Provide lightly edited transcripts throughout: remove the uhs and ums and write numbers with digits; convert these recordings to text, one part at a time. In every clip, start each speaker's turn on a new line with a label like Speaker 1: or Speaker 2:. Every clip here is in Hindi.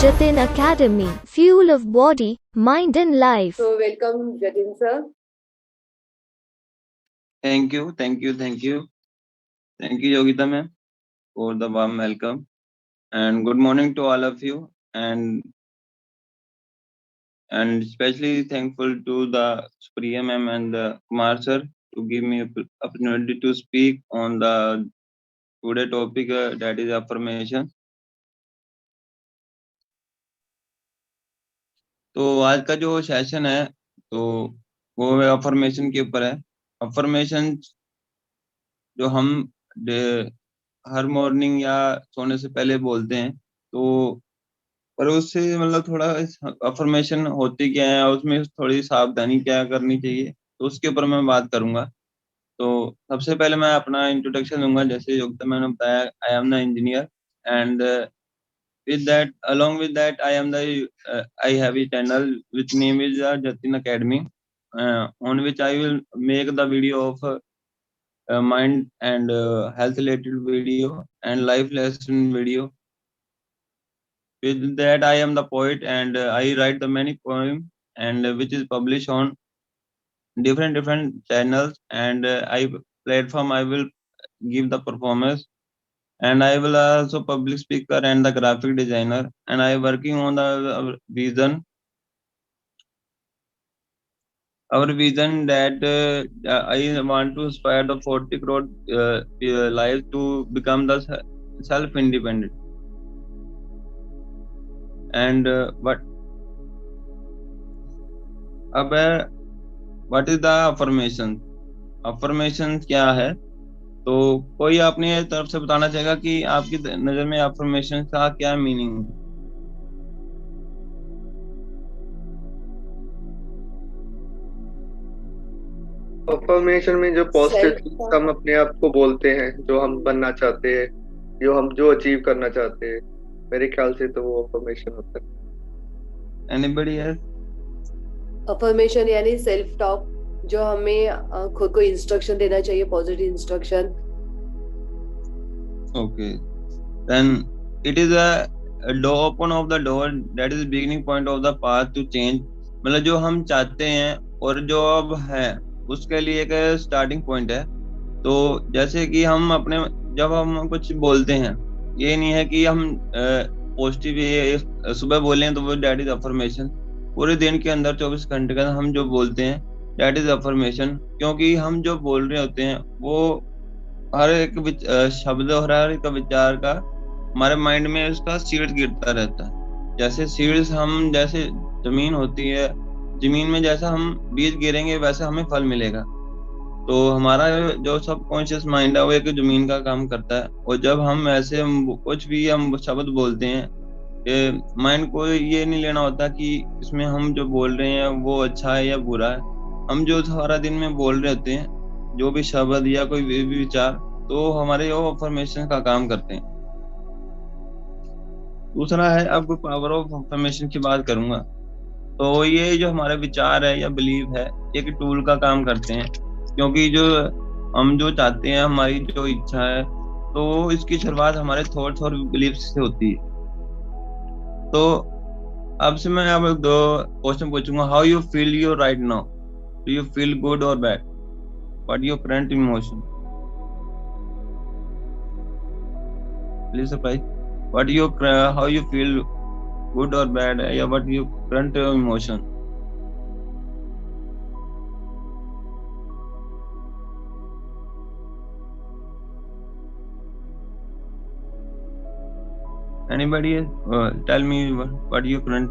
Speaker 1: Jatin Academy, fuel of body, mind and life.
Speaker 2: So welcome Jatin sir.
Speaker 3: Thank you Yogita ma'am for the warm welcome, and good morning to all of you, and especially thankful to the Supriya ma'am and Kumar sir to give me opportunity to speak on the today topic that is affirmation. तो आज का जो सेशन है तो वो अफर्मेशन के ऊपर है। अफर्मेशन जो हम हर मॉर्निंग या सोने से पहले बोलते हैं, तो पर उससे मतलब थोड़ा अफर्मेशन होती क्या है, उसमें थोड़ी सावधानी क्या करनी चाहिए, तो उसके ऊपर मैं बात करूंगा। तो सबसे पहले मैं अपना इंट्रोडक्शन दूंगा। जैसे योगिता मैंने बताया, I am the engineer, and with that, along with that, I have a channel which name is Jatin Academy, on which I will make the video of mind and health related video and life lesson video. With that, I am the poet, and I write the many poem, and which is published on different channels, and I platform I will give the performance, and I will also public speaker and the graphic designer, and I working on the vision. Our vision that I want to inspire the 40 crore lives to become the self-independent. And अब what is the affirmation? Affirmation क्या है? तो कोई अपनी तरफ से बताना चाहेगा कि आपकी नजर में अफर्मेशन का क्या मीनिंग है?
Speaker 4: अफर्मेशन में जो पॉजिटिव हम अपने आप को बोलते हैं, जो हम बनना चाहते हैं, जो अचीव करना चाहते हैं, मेरे ख्याल से तो वो अफर्मेशन होता है।
Speaker 3: Anybody else?
Speaker 2: अफर्मेशन यानी सेल्फ टॉक, जो हमें खुद को इंस्ट्रक्शन देना चाहिए, positive instruction.
Speaker 3: Okay, then it is a door, open of the door, that is beginning point of the path to change. मतलब जो हम चाहते हैं और जो अब है उसके लिए एक स्टार्टिंग पॉइंट है। तो जैसे कि हम अपने जब हम कुछ बोलते हैं, ये नहीं है कि हम पॉजिटिव सुबह बोले हैं तो वो दैट इज अफर्मेशन। पूरे दिन के अंदर 24 घंटे के अंदर हम जो बोलते हैं दैट इज अफर्मेशन, क्योंकि हम जो बोल रहे होते हैं वो हर एक शब्द और हर एक विचार का हमारे माइंड में उसका सीड्स गिरता रहता है। जैसे सीड्स हम, जैसे जमीन होती है, जमीन में जैसा हम बीज गिरेंगे वैसे हमें फल मिलेगा। तो हमारा जो सबकॉन्शियस माइंड है वो एक जमीन का काम करता है, और जब हम ऐसे कुछ भी हम शब्द बोलते हैं, माइंड को ये नहीं लेना होता कि इसमें हम जो बोल रहे हैं वो अच्छा है या बुरा है। हम जो सारा दिन में बोल रहे होते हैं, जो भी शब्द या कोई भी विचार, तो हमारे वो अफर्मेशन का काम करते हैं। दूसरा है, अब पावर ऑफ अफर्मेशन की बात करूंगा, तो ये जो हमारे विचार है या बिलीव है एक टूल का काम करते हैं, क्योंकि जो हम जो चाहते हैं, हमारी जो इच्छा है, तो इसकी शुरुआत हमारे थॉट्स और बिलीव्स से होती है। तो अब से मैं अब 2 क्वेश्चन पूछूंगा। How you feel you right now? Do you feel good और bad? What your current emotion? Please surprise. What you, how you feel good और बैड, या what your current emotion? Anybody tell me what your current?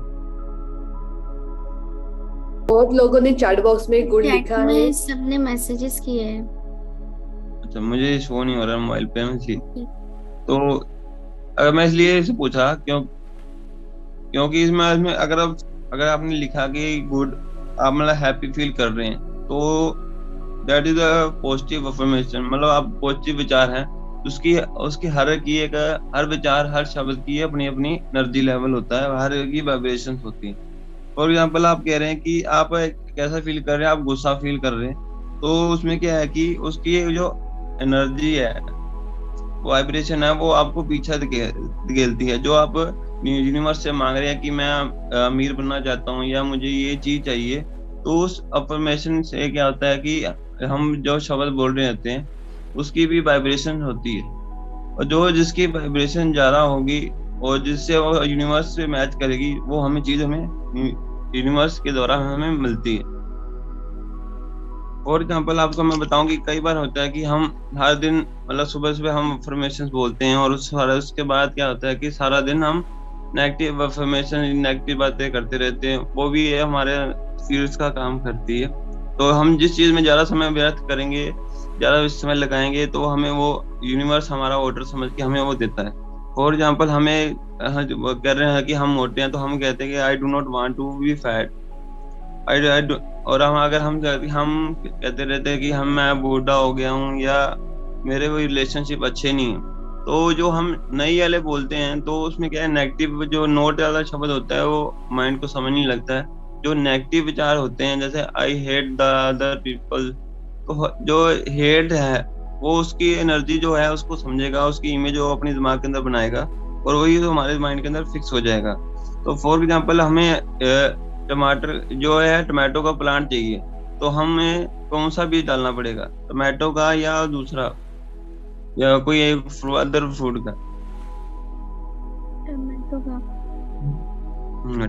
Speaker 2: बहुत लोगों ने चैट बॉक्स में गुड लिखा है।
Speaker 5: सबने मैसेजेस किए हैं।
Speaker 3: अच्छा, मुझे शो नहीं हो रहा मोबाइल पे तो अगर मैं इसलिए इसे पूछा क्योंकि इसमें अगर आपने लिखा कि गुड, आप मतलब हैप्पी फील कर रहे हैं, तो that is a positive affirmation. मतलब आप पॉजिटिव विचार हैं, उसकी हर विचार, हर शब्द की अपनी अपनी एनर्जी लेवल होता है, हर की वाइब्रेशन होती है। फॉर एग्जाम्पल, आप कह रहे हैं कि आप कैसा फील कर रहे हैं, आप गुस्सा फील कर रहे हैं, तो उसमें क्या है कि उसकी जो एनर्जी है, वाइब्रेशन है, वो आपको पीछे धकेलती है। जो आप यूनिवर्स से मांग रहे हैं कि मैं अमीर बनना चाहता हूँ या मुझे ये चीज चाहिए, तो उस अफर्मेशन से क्या होता है कि हम जो शब्द बोल रहे होते हैं उसकी भी वाइब्रेशन होती है, और जो जिसकी वाइब्रेशन ज्यादा होगी और जिससे वो यूनिवर्स से मैच करेगी, वो हमें चीज हमें यूनिवर्स के द्वारा हमें मिलती है। फॉर एग्जाम्पल आपको मैं बताऊं कि कई बार होता है कि हम हर दिन मतलब सुबह सुबह हम अफर्मेशन बोलते हैं, और उसके बाद क्या होता है कि सारा दिन हम नेगेटिव अफर्मेशन, नेगेटिव बातें करते रहते हैं। वो भी ये हमारे फील्ड्स का काम करती है। तो हम जिस चीज में ज्यादा समय व्यर्थ करेंगे, ज्यादा समय लगाएंगे, तो हमें वो यूनिवर्स हमारा ऑर्डर समझ के हमें वो देता है। फॉर एग्जाम्पल हमें वो कर रहे हैं कि हम मोटे हैं, तो हम कहते हैं कि I do not want to be fat. और हम कहते रहते हैं कि मैं बूढ़ा हो गया हूँ, या मेरे कोई रिलेशनशिप अच्छे नहीं है। तो जो हम नई वाले बोलते हैं, तो उसमें क्या है, नेगेटिव जो नोट वाला शब्द होता है वो माइंड को समझ नहीं लगता है। जो नेगेटिव विचार होते हैं, जैसे I hate the other people, तो जो हेट है वो उसकी एनर्जी जो है उसको समझेगा, उसकी इमेज वो अपने दिमाग के अंदर बनाएगा, और वही तो हमारे माइंड के अंदर फिक्स हो जाएगा। तो फॉर एग्जाम्पल हमें टमाटर जो है, टमाटो का प्लांट चाहिए, तो हमें कौन सा बीज डालना पड़ेगा, टमाटो का या दूसरा, या कोई एक अदर फ्रूट का?
Speaker 5: टमाटो का।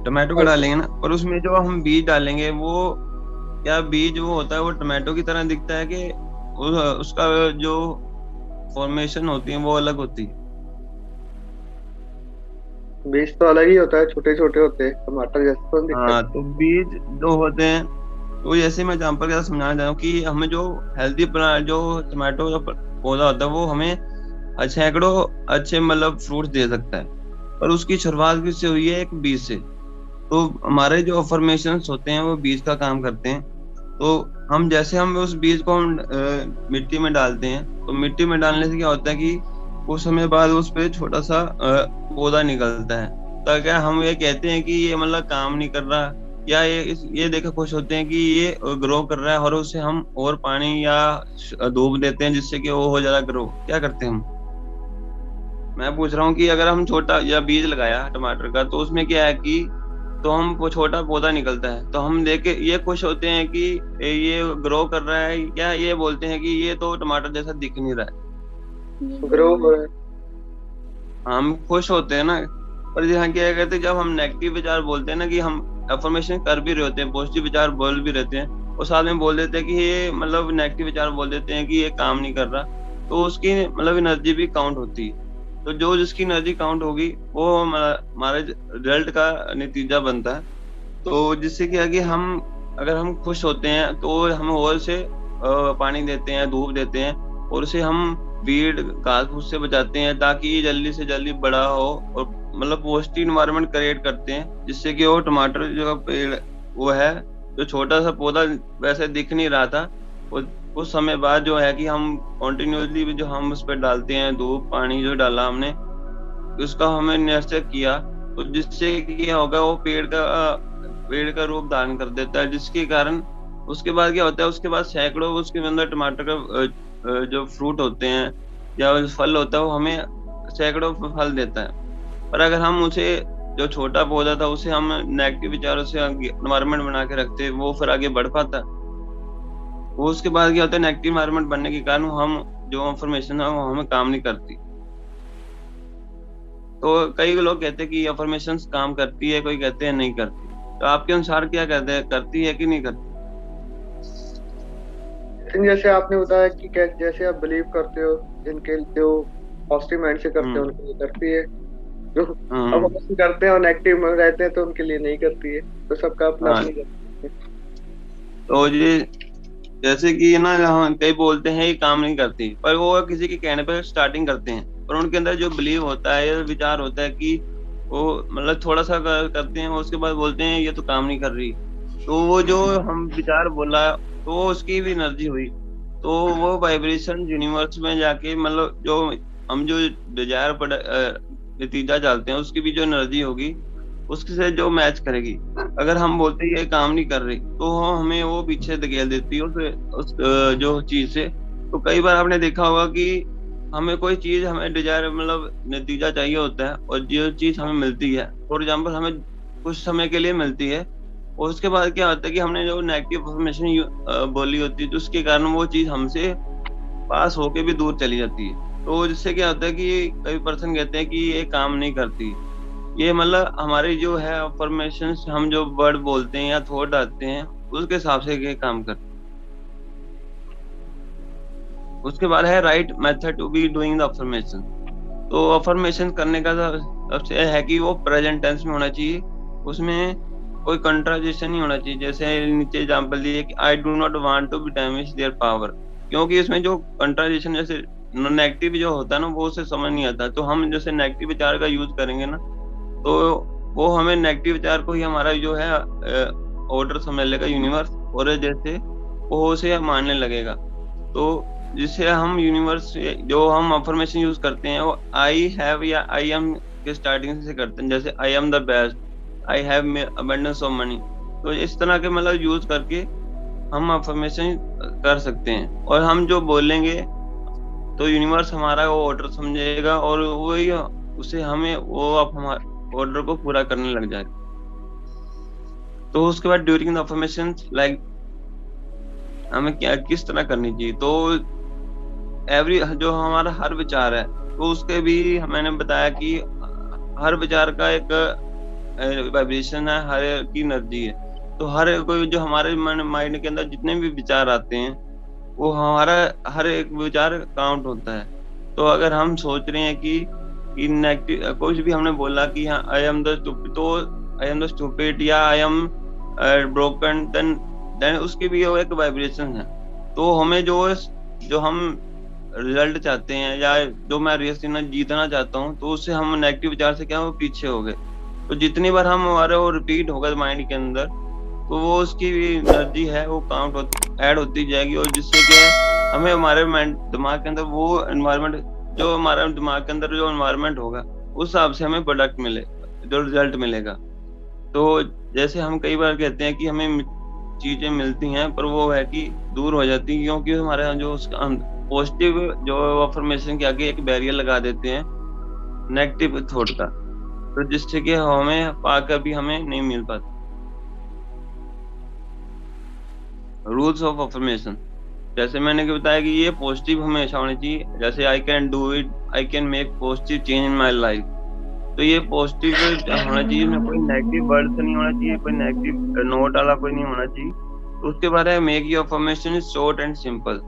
Speaker 3: टमाटो का डालेंगे ना। और उसमें जो हम बीज डालेंगे, वो क्या बीज वो होता है, वो टमाटो की तरह दिखता है कि उसका जो फॉर्मेशन होती है वो अलग होती है?
Speaker 4: बीज तो अलग ही होता है, छोटे छोटे होते हैं, टमाटर जैसे तो दिखता है।
Speaker 3: हाँ, तो बीज जो होते हैं, तो जैसे मैं एग्जाम्पल के साथ समझाना चाहता हूँ कि हमें जो हेल्दी जो टमाटो का पौधा होता है, वो हमें सैकड़ों अच्छे मतलब फ्रूट दे सकता है, और उसकी शुरुआत किससे हुई है? एक बीज से। तो हमारे जो अफर्मेशंस होते हैं वो बीज का काम करते हैं। तो हम उस बीज को हम मिट्टी में डालते हैं, तो मिट्टी में डालने से क्या होता है कि कुछ समय बाद उस पे छोटा सा पौधा निकलता है। तो क्या हम ये कहते हैं कि ये मतलब काम नहीं कर रहा, या ये देख खुश होते हैं कि ये ग्रो कर रहा है, और उसे हम और पानी या धूप देते हैं जिससे कि वो हो ज्यादा ग्रो? क्या करते हैं हम? मैं पूछ रहा हूँ कि अगर हम छोटा या बीज लगाया टमाटर का, तो उसमें क्या है कि तो हम वो छोटा पौधा निकलता है, तो हम देख के ये खुश होते हैं कि ये ग्रो कर रहा है, या ये बोलते हैं कि ये तो टमाटर जैसा दिख नहीं रहा है?
Speaker 4: ग्रो हो रहा है।
Speaker 3: हम खुश होते हैं ना। पर यहाँ क्या कहते हैं, जब हम नेगेटिव विचार बोलते हैं ना, कि हम अफर्मेशन कर भी रहे होते हैं, पॉजिटिव विचार बोल भी रहते हैं, और साथ में बोल देते हैं कि ये मतलब नेगेटिव विचार बोल देते हैं कि ये काम नहीं कर रहा, तो उसकी मतलब एनर्जी भी काउंट होती है। तो जो जिसकी एनर्जी काउंट होगी, वो हमारे रिजल्ट का नतीजा बनता है। तो जिससे क्या है कि अगर हम खुश होते हैं, तो हम और से पानी देते हैं, धूप देते हैं, और उसे हम भीड़ घास फूस से बचाते हैं, ताकि ये जल्दी से जल्दी बड़ा हो, और मतलब पॉजिटिव इन्वायरमेंट क्रिएट करते हैं, जिससे कि वो टमाटर जो पेड़ वो है, जो छोटा सा पौधा वैसे दिख नहीं रहा था, वो कुछ समय बाद जो है कि हम कॉन्टिन्यूसली जो हम उस पर डालते हैं, धूप पानी जो डाला हमने, उसका हमें नर्चर किया, तो जिससे क्या होगा, वो पेड़ का रूप धारण कर देता है, जिसके कारण उसके बाद क्या होता है, उसके बाद सैकड़ों उसके अंदर टमाटर का जो फ्रूट होते हैं या फल होता है, वो हमें सैकड़ों फल देता है। पर अगर हम उसे जो छोटा पौधा था उसे हम नेगेटिव विचारों से एनवायरनमेंट बना के रखते, वो फिर आगे बढ़ पाता। वो उसके बाद क्या होता है, नेगेटिव एनवायरनमेंट बनने के कारण हम जो इंफॉर्मेशन है वो हमें काम नहीं करती। तो कई लोग कहते हैं कि अफर्मेशन काम करती है, कोई कहते हैं नहीं करती। तो आपके अनुसार क्या कहते हैं, करती है कि नहीं करती?
Speaker 4: जैसे आपने बताया कि जैसे आप बिलीव करते हो, जिनके जो पॉजिटिव माइंड से करते हैं उनके लिए करती है, जो अफर्मेशन करते हैं और नेगेटिव में रहते हैं तो उनके लिए नहीं करती है। तो सबका अपना अपनी।
Speaker 3: तो ये जैसे कि ना हम कई बोलते हैं ये काम नहीं करती, पर वो किसी के कहने पर स्टार्टिंग करते हैं, और उनके अंदर जो बिलीव होता है या विचार होता है कि वो मतलब थोड़ा सा करते हैं, उसके बाद बोलते हैं ये तो काम नहीं कर रही। तो वो जो हम विचार बोला, तो उसकी भी एनर्जी हुई, तो वो वाइब्रेशन यूनिवर्स में जाके मतलब जो हम जो डिजायर नतीजा चाहते हैं उसकी भी जो एनर्जी होगी उसके से जो मैच करेगी। अगर हम बोलते हैं ये काम नहीं कर रही, तो हमें वो पीछे धकेल देती है उस जो चीज से। तो कई बार आपने देखा होगा कि हमें कोई चीज हमें डिजायर मतलब नतीजा चाहिए होता है और जो चीज हमें मिलती है, फॉर एग्जाम्पल हमें कुछ समय के लिए मिलती है और उसके बाद क्या होता है कि हमने जो नेगेटिव इन्फॉर्मेशन बोली होती है तो उसके कारण वो चीज हमसे पास होके भी दूर चली जाती है। तो जिससे क्या होता है कि कई पर्सन कहते हैं कि ये काम नहीं करती। ये मतलब हमारी जो है अफर्मेशन, हम जो वर्ड बोलते हैं या थॉट आते हैं उसके हिसाब से ये काम करते हैं। उसके बाद है right method to be doing the affirmation. तो अफर्मेशन करने का सबसे है कि वो प्रेजेंट टेंस में होना चाहिए, उसमें कोई कंट्राडिक्शन नहीं होना चाहिए। जैसे नीचे एग्जांपल दिए कि I do not want to be damage their power, क्योंकि इसमें जो कंट्राडिक्शन जैसे नेगेटिव जो होता है ना वो उसे समझ नहीं आता। तो हम जैसे नेगेटिव विचार का यूज करेंगे ना तो वो हमें नेगेटिव विचार को ही हमारा जो है ऑर्डर समझ लेगा यूनिवर्स, और जैसे वो उसे मानने लगेगा। तो जिससे हम यूनिवर्स जो हम अफर्मेशन यूज करते हैं वो आई हैव या आई एम के स्टार्टिंग से करते हैं। जैसे I am the best, I have abundance of money. तो इस तरह के मतलब यूज करके हम अफर्मेशन कर सकते हैं, और हम जो बोलेंगे तो यूनिवर्स हमारा वो ऑर्डर समझेगा और वही उसे हमें वो अब हमारे ऑर्डर को पूरा करने लग जाएगा। तो उसके बाद ड्यूरिंग द अफर्मेशन लाइक हमें क्या किस तरह करनी चाहिए। तो एवरी जो हमारा हर विचार है तो उसके भी मैंने बताया कि हर विचार का एक वाइब्रेशन है, हर की एनर्जी है। तो हर कोई जो हमारे माइंड के अंदर जितने भी विचार आते हैं वो हमारा हर एक विचार काउंट होता है। तो अगर हम सोच रहे हैं कि नेगेटिव कुछ भी हमने बोला कि हाँ आई एम द स्टूपिड, तो आई एम द स्टूपिड या आई एम ब्रोकन, देन उसकी भी वो एक वाइब्रेशन है। तो हमें जो हम रिजल्ट चाहते हैं या जो मैं रेस जीतना चाहता हूँ तो उससे हम नेगेटिव विचार से क्या वो पीछे हो गए। तो जितनी बार हम हमारे वो रिपीट होगा माइंड के अंदर तो वो उसकी भी एनर्जी है वो ऐड होती जाएगी, और जिससे क्या है हमें हमारे दिमाग के अंदर वो एनवायरनमेंट, जो हमारे दिमाग के अंदर जो एनवायरनमेंट होगा उस हिसाब से हमें प्रोडक्ट मिले, जो रिजल्ट मिलेगा। तो जैसे हम कई बार कहते हैं कि हमें चीजें मिलती हैं पर वो है कि दूर हो जाती है, क्योंकि हमारे यहाँ जो उसका पॉजिटिव जो अफर्मेशन के आगे एक बैरियर लगा देते हैं नेगेटिव थॉट का, तो जिससे कि हमें पाकर भी हमें नहीं मिल पाता। रूल्स ऑफ अफर्मेशन, जैसे मैंने कि बताया कि ये पॉजिटिव हमेशा होनी चाहिए। जैसे I can do it, I can make positive change in my life. तो ये पॉजिटिव होना चाहिए, इसमें कोई नेगेटिव वर्ड नहीं होना चाहिए, कोई नेगेटिव नोट वाला कोई नहीं होना चाहिए। तो उसके बाद है make your affirmation is short and simple.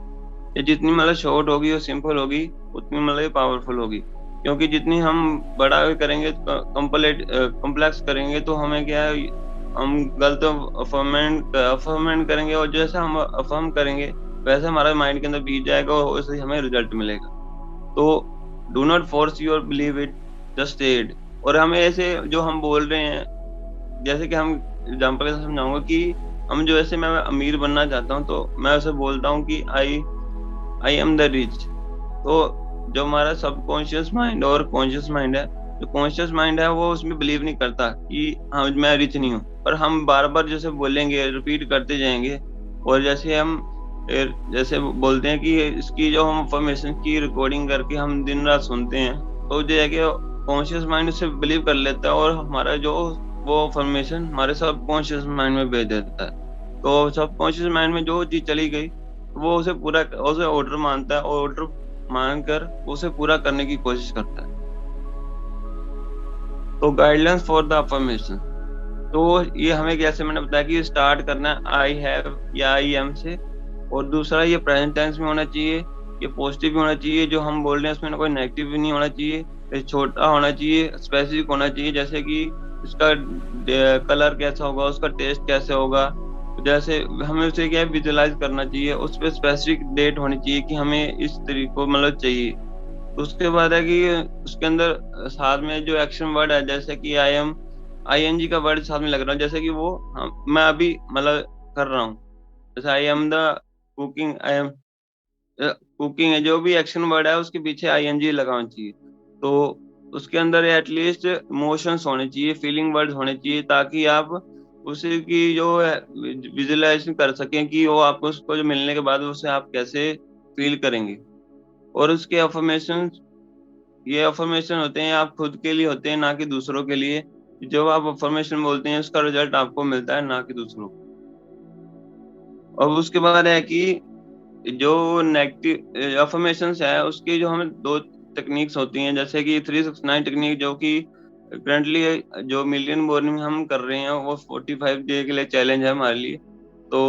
Speaker 3: ये जितनी मतलब शॉर्ट होगी और सिंपल होगी उतनी मतलब पावरफुल होगी, क्योंकि जितनी हम बड़ा करेंगे कॉम्प्लेक्स करेंगे तो हमें क्या है हम गलत अफर्मेंट करेंगे, और जैसे हम अफर्म करेंगे वैसे हमारा माइंड के अंदर बीत जाएगा और वैसे हमें रिजल्ट मिलेगा। तो do not force your believe it, just it. और हमें ऐसे जो हम बोल रहे हैं, जैसे कि हम एग्जाम्पल से समझाऊंगा कि हम जो ऐसे मैं अमीर बनना चाहता हूँ तो मैं उसे बोलता हूँ कि आई एम द रिच। तो जो हमारा सबकॉन्शियस माइंड और कॉन्शियस माइंड है, जो कॉन्शियस माइंड है वो उसमें बिलीव नहीं करता कि हाँ मैं रिच नहीं हूँ, पर हम बार बार जैसे बोलेंगे रिपीट करते जाएंगे। और जैसे हम जैसे बोलते हैं कि इसकी जो हम इंफॉर्मेशन की रिकॉर्डिंग करके हम दिन रात सुनते हैं तो जो है कि कॉन्शियस माइंड उसे बिलीव कर लेता है और हमारा जो वो इंफॉर्मेशन हमारे सबकॉन्शियस माइंड में भेज देता है। तो सबकॉन्शियस माइंड में जो चीज चली गई वो उसे ऑर्डर मानता है, और ऑर्डर मानकर उसे पूरा करने की कोशिश करता है। तो गाइडलाइंस फॉर द अफर्मेशन, तो ये हमें कैसे मैंने बताया कि स्टार्ट करना है आई हैव या आई एम से, और दूसरा ये प्रेजेंट टेंस में होना चाहिए, ये पॉजिटिव भी होना चाहिए, जो हम बोल रहे हैं उसमें कोई नेगेटिव भी नहीं होना चाहिए, ये छोटा होना चाहिए, स्पेसिफिक होना चाहिए। जैसे कि इसका कलर कैसा होगा, उसका टेस्ट कैसे होगा, जैसे हमें उसे क्या विजुअलाइज करना चाहिए, उस पर स्पेसिफिक डेट होनी चाहिए कि हमें इस तरीके को मतलब चाहिए। उसके बाद है कि उसके अंदर साथ में जो एक्शन वर्ड है, जैसे कि आई एम ING का वर्ड साथ में लग रहा है, जैसे कि वो मैं अभी मतलब कर रहा हूँ। जैसे I am the cooking, I am cooking है, जो भी एक्शन वर्ड है उसके पीछे ING लगाना चाहिए। तो उसके अंदर एटलीस्ट इमोशंस होने चाहिए, फीलिंग वर्ड्स होने चाहिए, ताकि आप उसी की जो है विजुअलाइजेशन कर सकें कि वो आपको उसको जो मिलने के बाद उसे आप कैसे फील करेंगे। और उसके अफर्मेशन, ये अफर्मेशन होते हैं आप खुद के लिए होते हैं, ना कि दूसरों के लिए। जब आप अफर्मेशन बोलते हैं उसका रिजल्ट आपको मिलता है, ना कि दूसरों को। और उसके बाद है कि जो नेगेटिव अफर्मेशंस है उसकी जो हमें 2 टेक्निक्स होती हैं, जैसे कि 369 टेक्निक जो कि करंटली जो मिलियन मॉर्निंग हम कर रहे हैं वो 45 डे के लिए चैलेंज है हमारे लिए। तो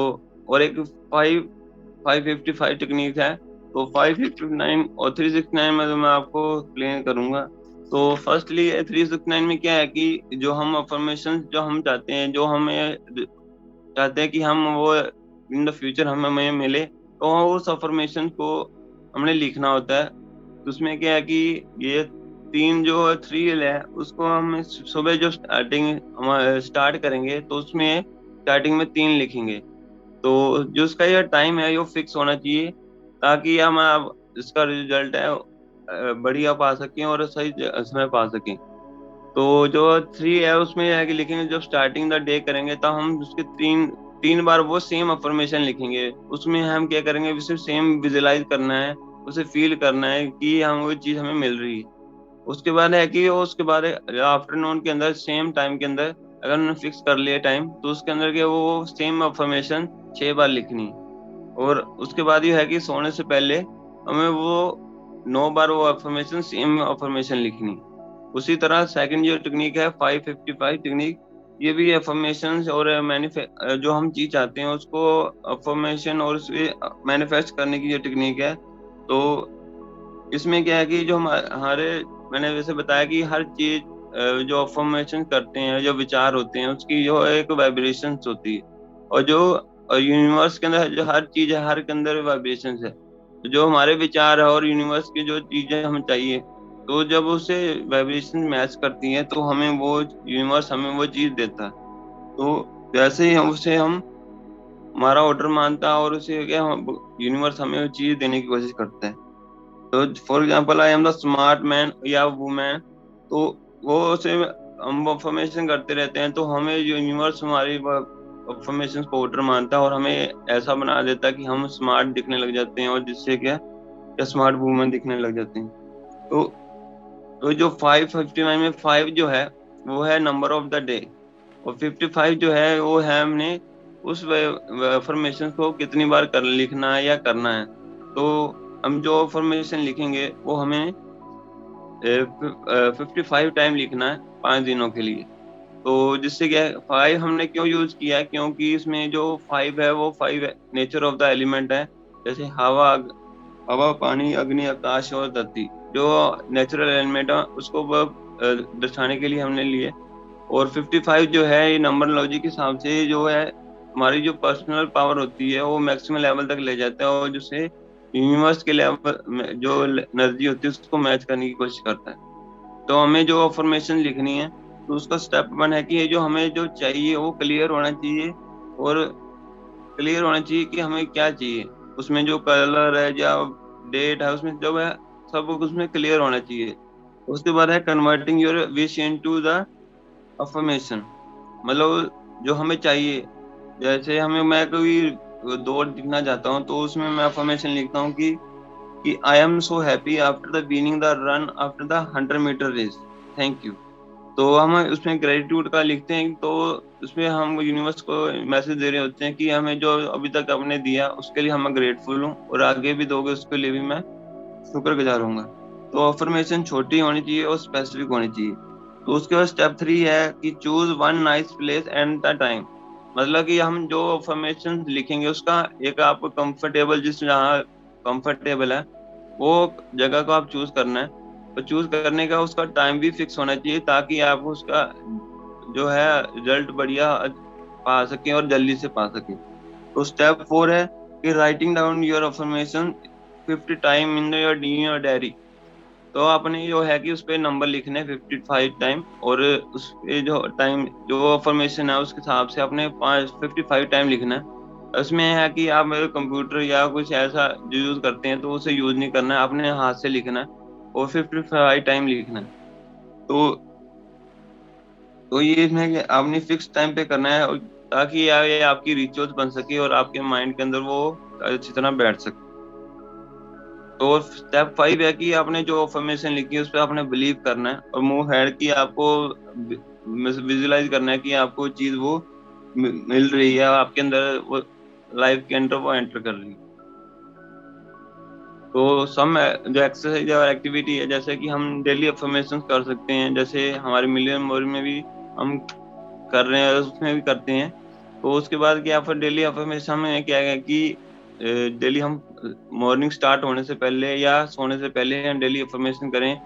Speaker 3: और एक 555 टेक्निक है। तो 559 और 369 में तो मैं आपको एक्सप्लेन करूंगा। तो फर्स्टली 369 में क्या है कि जो हम अफर्मेशन जो हम चाहते हैं, जो हमें चाहते हैं कि हम वो इन द फ्यूचर हमें मिले, तो उस अफर्मेशन को हमने लिखना होता है। तो उसमें क्या है कि ये 3 जो 3 है उसको हम सुबह जो हम स्टार्ट करेंगे तो उसमें स्टार्टिंग में 3 लिखेंगे। तो जो उसका ये टाइम है वो फिक्स होना चाहिए, ताकि हम अब इसका रिजल्ट है बढ़िया पा सकें और सही समय पा सकें। तो जो 3 है उसमें यह है कि लिखेंगे जब स्टार्टिंग द डे करेंगे तो हम उसके 3 बार वो सेम अफर्मेशन लिखेंगे। उसमें हम क्या करेंगे, उसे सेम विजुलाइज करना है, उसे फील करना है कि हम वो चीज़ हमें मिल रही है। उसके बाद है कि उसके बाद आफ्टरनून के अंदर सेम टाइम के अंदर अगर उन्होंने फिक्स कर लिया टाइम, तो उसके अंदर के वो सेम अफर्मेशन 6 बार लिखनी। और उसके बाद ये है कि सोने से पहले हमें वो 9 बार वो अफर्मेशन सेम अफर्मेशन लिखनी। उसी तरह सेकंड जो टेक्निक है 555 टेक्निक, ये भी अफर्मेशन और जो हम चीज चाहते हैं उसको अफर्मेशन और उसे मैनिफेस्ट करने की जो टेक्निक है। तो इसमें क्या है कि जो हमारे, मैंने वैसे बताया कि हर चीज जो अफर्मेशन करते हैं, जो विचार होते हैं, उसकी जो एक वाइब्रेशंस होती है। और जो यूनिवर्स के अंदर जो हर चीज है, हर के अंदर वाइब्रेशंस है। जो हमारे विचार है और यूनिवर्स की जो चीजें हमें चाहिए, तो जब उसे वाइब्रेशन मैच करती है तो हमें वो यूनिवर्स हमें वो चीज देता है। तो वैसे ही हम उसे हम हमारा ऑर्डर मानता है और उसे क्या यूनिवर्स हमें वो चीज देने की कोशिश करता है। तो for example I am the smart man या वुमेन, तो वो उसे हम अफर्मेशन करते रहते हैं, तो हमें जो यूनिवर्स हमारी अफर्मेशन को ऑर्डर मानता है और हमें ऐसा बना देता है कि हम स्मार्ट दिखने लग जाते हैं, और जिससे क्या स्मार्ट वुमेन दिखने लग जाते हैं। तो जो 559 में 5 जो है वो है नंबर ऑफ द डे, और 55 जो है वो है हमने उस अफर्मेशन को कितनी बार लिखना है या करना है। तो हम जो अफर्मेशन लिखेंगे वो हमें 55 टाइम लिखना है 5 दिनों के लिए। तो जिससे क्या 5 हमने क्यों यूज किया है, क्योंकि इसमें जो 5 है वो 5 नेचर ऑफ द एलिमेंट है। जैसे हवा, पानी, अग्नि, आकाश और धरती, जो नेचुरल एलिमेंट है उसको दर्शाने के लिए हमने लिए। और 55 जो है ये नंबरोलॉजी के हिसाब से जो है हमारी जो पर्सनल पावर होती है वो मैक्सिमम लेवल तक ले जाता है, और जिससे यूनिवर्स के लेवल में जो एनर्जी होती है उसको मैच करने की कोशिश करता है। तो हमें जो अफर्मेशन लिखनी है, तो उसका स्टेप 1 है कि ये जो हमें जो चाहिए वो क्लियर होना चाहिए, और क्लियर होना चाहिए कि हमें क्या चाहिए। उसमें जो कलर है या डेट है उसमें जो है सब उसमें क्लियर होना चाहिए। उसके बाद है converting your wish into the affirmation, मतलब जो हमें चाहिए। जैसे मैं कोई दौड़ दिखना चाहता हूँ, तो उसमें मैं अफर्मेशन लिखता हूँ कि I am so happy after the winning the run after the 100 metre race, thank you. तो हम उसमें ग्रेटिट्यूड का लिखते हैं, तो उसमें हम यूनिवर्स को मैसेज दे रहे होते हैं कि हमें जो अभी तक आपने दिया उसके लिए हम ग्रेटफुल हूँ, और आगे भी दोगे उसके लिए भी मैं शुक्रगुजार हूँगा। तो अफर्मेशन छोटी होनी चाहिए और स्पेसिफिक होनी चाहिए। तो उसके बाद स्टेप 3 है कि choose one nice place and the time, मतलब कि हम जो अफर्मेशन लिखेंगे उसका एक आपको कंफर्टेबल, जिस जहाँ कंफर्टेबल है वो जगह को आप चूज करना है। तो चूज करने का उसका टाइम भी फिक्स होना चाहिए, ताकि आप उसका जो है रिजल्ट बढ़िया पा सकें और जल्दी से पा सकें। तो स्टेप 4 है कि writing down your affirmation 50 time in your diary. तो आपने जो है कि उस पे नंबर लिखने 55 टाइम, और उस पे जो टाइम जो अफर्मेशन है उसके हिसाब से आपने 55 टाइम लिखना है। उसमें है कि आप कंप्यूटर या कुछ ऐसा जो यूज करते हैं तो उसे यूज नहीं करना है, आपने हाथ से लिखना है और 55 टाइम लिखना है। तो ये इसमें कि आपने फिक्स टाइम पे करना है, ताकि ये आपकी रिचुअल्स बन सके और आपके माइंड के अंदर वो अच्छी तरह बैठ सके। तो स्टेप 5 है कि आपने जो अफर्मेशन लिखी है उस पर आपने बिलीव करना है और मूव हेड की आपको विजुलाइज करना है कि आपको चीज वो मिल रही है, आपके अंदर वो लाइफ के अंदर वो एंटर कर रही है। तो सम जो एक्सरसाइज और एक्टिविटी है, जैसे कि हम डेली अफर्मेशन कर सकते हैं, जैसे हमारे मिलियन मोर में भी हम कर रहे हैं, उसमें भी करते हैं। तो उसके बाद क्या, फिर डेली अफर्मेशन में क्या है कि डेली हम मॉर्निंग स्टार्ट होने से पहले या सोने से पहले हम डेली अफर्मेशन करें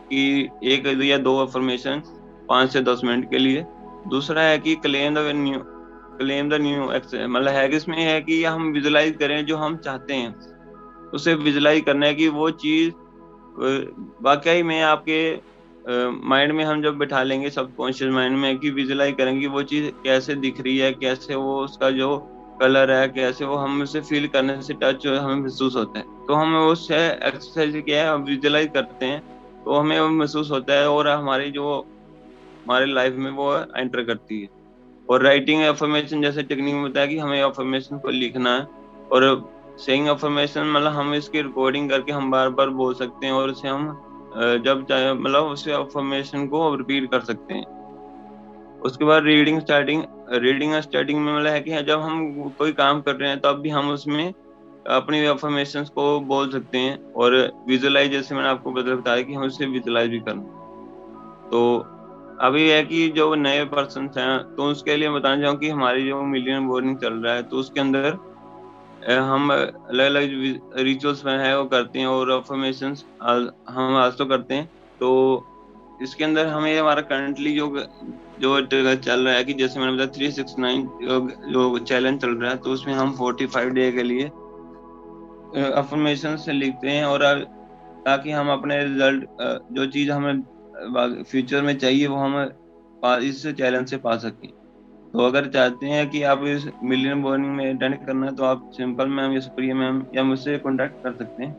Speaker 3: कि 1 या 2 अफर्मेशन 5 से 10 मिनट के लिए। दूसरा है कि क्लेम द न्यू मतलब है कि इसमें है कि हम विजुलाइज करें जो हम चाहते हैं, उसे विजुलाइज करना है कि वो चीज वाकई में आपके माइंड में हम जब बिठा लेंगे सबकॉन्शियस माइंड में कि विजुलाइज करेंगे वो चीज कैसे दिख रही है, कैसे वो उसका जो कलर है, कैसे वो हम उसे फील करने से टच हमें महसूस होता है। तो हम उस एक्सरसाइज क्या है विजुलाइज करते हैं तो हमें वो महसूस होता है और हमारी जो हमारी लाइफ में वो एंटर करती है। और राइटिंग अफर्मेशन जैसे टेक्निक में बताया कि हमें अफर्मेशन को लिखना है और सेइंग अफर्मेशन मतलब हम इसकी रिकॉर्डिंग करके हम बार बार बोल सकते हैं और उसे हम जब चाहे मतलब उसे अफर्मेशन को रिपीट कर सकते हैं। उसके बाद रीडिंग और स्टार्टिंग में मतलब है कि जब हम कोई काम कर रहे हैं तब भी हम उसमें अपनी अफर्मेशंस को बोल सकते हैं। और विजुअलाइज जैसे मैंने आपको बताया कि हम उसे विजुअलाइज भी करना। तो अभी है कि जो नए पर्सन हैं तो उसके लिए बताना चाहूँ कि हमारी जो मिलियन मॉर्निंग चल रहा है तो उसके अंदर हम अलग अलग रिचुअल्स में है वो करते हैं और अफर्मेशंस हम आज तो करते हैं। तो इसके अंदर हमें हमारा करंटली जो चल रहा है कि जैसे मैंने बताया 369 जो चैलेंज चल रहा है तो उसमें हम 45 डे के लिए अफर्मेशन से लिखते हैं और ताकि हम अपने रिजल्ट जो चीज हमें फ्यूचर में चाहिए वो हम इस चैलेंज से पा सकें। तो अगर चाहते हैं कि आप इस मिलियन मॉर्निंग में अटेंड करना है तो आप सिंपल मैम या सुप्रिया मैम या मुझसे कांटेक्ट कर सकते हैं।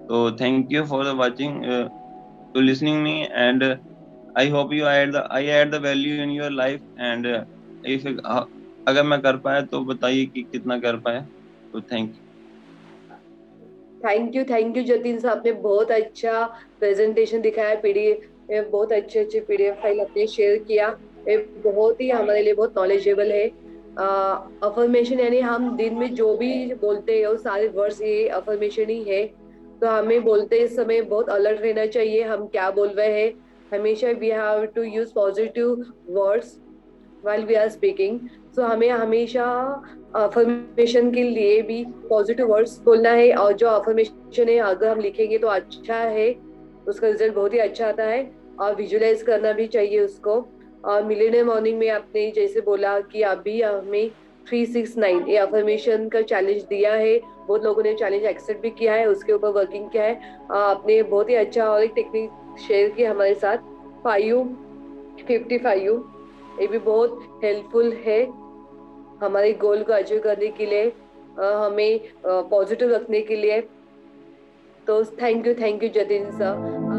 Speaker 3: तो thank you for watching to listening me and I hope you I add the value in your life and if अगर मैं कर पाया तो बताइए कि कितना कर पाया। तो थैंक
Speaker 2: थैंक यू जतिन साहब, आपने बहुत अच्छा प्रेजेंटेशन दिखाया, पीडीएफ बहुत अच्छे पीडीएफ फाइल आपने शेयर किया, ये बहुत ही हमारे लिए बहुत नॉलेजेबल है। अफर्मेशन यानी हम दिन में जो भी बोलते हैं वो सारे वर्ड्स ये अफर्मेशन ही है। तो हमें बोलते समय बहुत अलर्ट रहना चाहिए, हम क्या बोल रहे हैं। हमेशा we have to use positive words while we are speaking। so हमें हमेशा अफर्मेशन के लिए भी पॉजिटिव वर्ड्स बोलना है और जो अफर्मेशन है अगर हम लिखेंगे तो अच्छा है, उसका रिजल्ट बहुत ही अच्छा आता है। और विजुअलाइज करना भी चाहिए उसको। और मिलियनियर मॉर्निंग में आपने जैसे बोला कि अभी हमें 369 ये अफर्मेशन का चैलेंज दिया है, बहुत लोगों ने चैलेंज एक्सेप्ट भी किया है, उसके ऊपर वर्किंग किया है। आपने बहुत ही अच्छा और एक टेक्निक शेयर की हमारे साथ 5-55, ये भी बहुत हेल्पफुल है हमारे गोल को अचीव करने के लिए, हमें पॉजिटिव रखने के लिए। तो थैंक यू जतिन सर।